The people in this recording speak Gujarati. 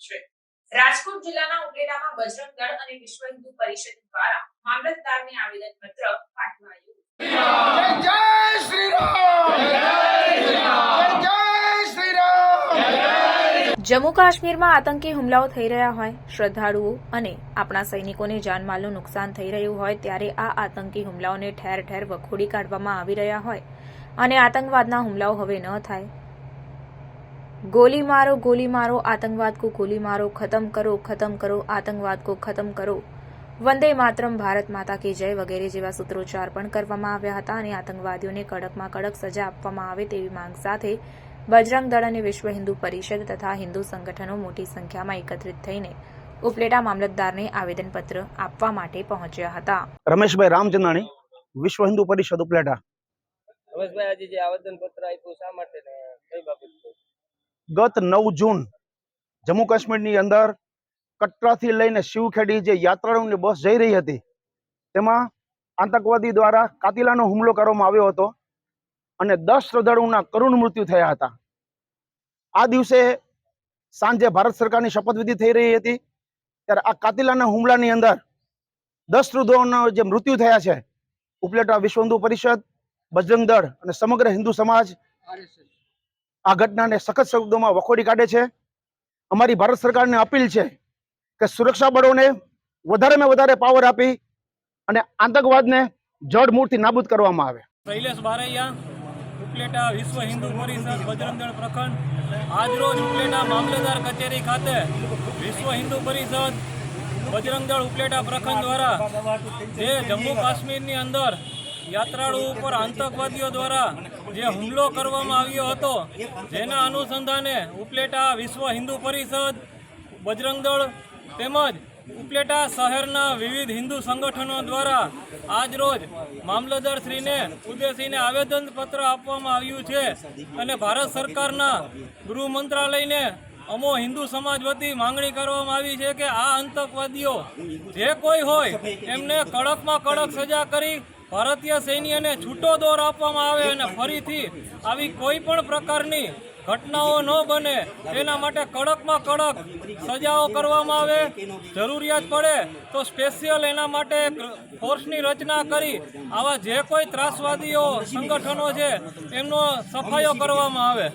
છે। રાજકોટ જિલ્લાના ઉપલેટામાં બજરંગ દળ અને વિશ્વ હિન્દુ પરિષદ દ્વારા મામલતદારને આવેદન પત્ર પાઠવાયું। જય શ્રી રામ, જય શ્રી રામ। જમ્મુ કાશ્મીરમાં આતંકી હુમલાઓ થઈ રહ્યા હોય, શ્રદ્ધાળુઓ અને આપણા સૈનિકોને જાનમાલનું નુકસાન થઈ રહ્યું હોય ત્યારે આ આતંકી હુમલાઓને ઠેર ઠેર વખોડી કાઢવામાં આવી રહ્યા હોય અને આતંકવાદના હુમલાઓ હવે ન થાય। गोली मारो आतंकवाद को गोली मारो, खत्म करो आतंकवाद को खत्म करो, वंदे मातरम, भारत माता की जय वगैरह जेवा सूत्रोच्चार पण करवामां આવ્યા હતા અને આતંકવાદીઓને કડકમાં કડક સજા આપવામાં આવે તેવી માંગ સાથે બજરંગ દળ અને વિશ્વ હિન્દુ પરિષદ તથા હિન્દુ સંગઠનો મોટી સંખ્યામાં એકત્રિત થઈને ઉપલેટા મામલતદારને આવેદનપત્ર આપવા માટે પહોંચ્યા હતા। રમેશભાઈ રામચંદાણી, વિશ્વ હિન્દુ પરિષદ ઉપલેટા। રમેશભાઈ, આજે જે આવેદનપત્ર આપ્યું શા માટે ને કઈ બાબત? ગત 9 જૂન જમ્મુ કાશ્મીરની અંદર કટરાથી લઈને શિવખેડી જે યાત્રાળુઓની બસ જઈ રહી હતી તેમાં આતંકવાદી દ્વારા કાતિલાનો હુમલો કરવામાં આવ્યો હતો અને 10 શ્રદ્ધાળુઓના કરુણ મૃત્યુ થયા હતા। આ દિવસે સાંજે ભારત સરકારની શપથવિધિ થઈ રહી હતી ત્યારે આ કાતિલાના હુમલાની અંદર 10 શ્રદ્ધાળુઓના જે મૃત્યુ થયા છે, ઉપલેટા વિશ્વ હિન્દુ પરિષદ, બજરંગ દળ અને સમગ્ર હિન્દુ સમાજ આ ઘટનાને સખત શબ્દોમાં વખોડી કાઢે છે। અમારી ભારત સરકારને અપીલ છે કે સુરક્ષા બળોને વધારેમાં વધારે પાવર આપી અને આતંકવાદને જડમૂળથી નાબૂદ કરવામાં આવે। શૈલેષ બારૈયા, ઉપલેટા વિશ્વ હિન્દુ પરિષદ બજરંગ દળ પ્રખંડ, આજરોજ ઉપલેટા મામલતદાર કચેરી ખાતે વિશ્વ હિન્દુ પરિષદ બજરંગ દળ ઉપલેટા પ્રખંડ દ્વારા જે જમ્મુ કાશ્મીરની અંદર યાત્રાળુઓ ઉપર આતંકવાદીઓ દ્વારા જે હુમલો કરવામાં આવ્યો હતો જેના અનુસંધાને ઉપલેટા વિશ્વ હિન્દુ પરિષદ, બજરંગ દળ તેમજ ઉપલેટા શહેરના વિવિધ હિન્દુ સંગઠનો દ્વારા આજરોજ મામલતદારશ્રીને ઉદ્દેશીને આવેદનપત્ર આપવામાં આવ્યું છે અને ભારત સરકારના ગૃહ મંત્રાલયને અમો હિન્દુ સમાજ વતી માંગણી કરવામાં આવી છે કે આ આતંકવાદીઓ જે કોઈ હોય એમને કડકમાં કડક સજા કરી ભારતીય સૈન્યને છૂટો દોર આપવામાં આવે અને ફરીથી આવી કોઈ પણ પ્રકારની ઘટનાઓ ન બને તેના માટે કડકમાં કડક સજાઓ કરવામાં આવે। જરૂરિયાત પડે તો સ્પેશિયલ એના માટે ફોર્સની રચના કરી આવા જે કોઈ ત્રાસવાદીઓ સંગઠનો છે એમનો સફાયો કરવામાં આવે।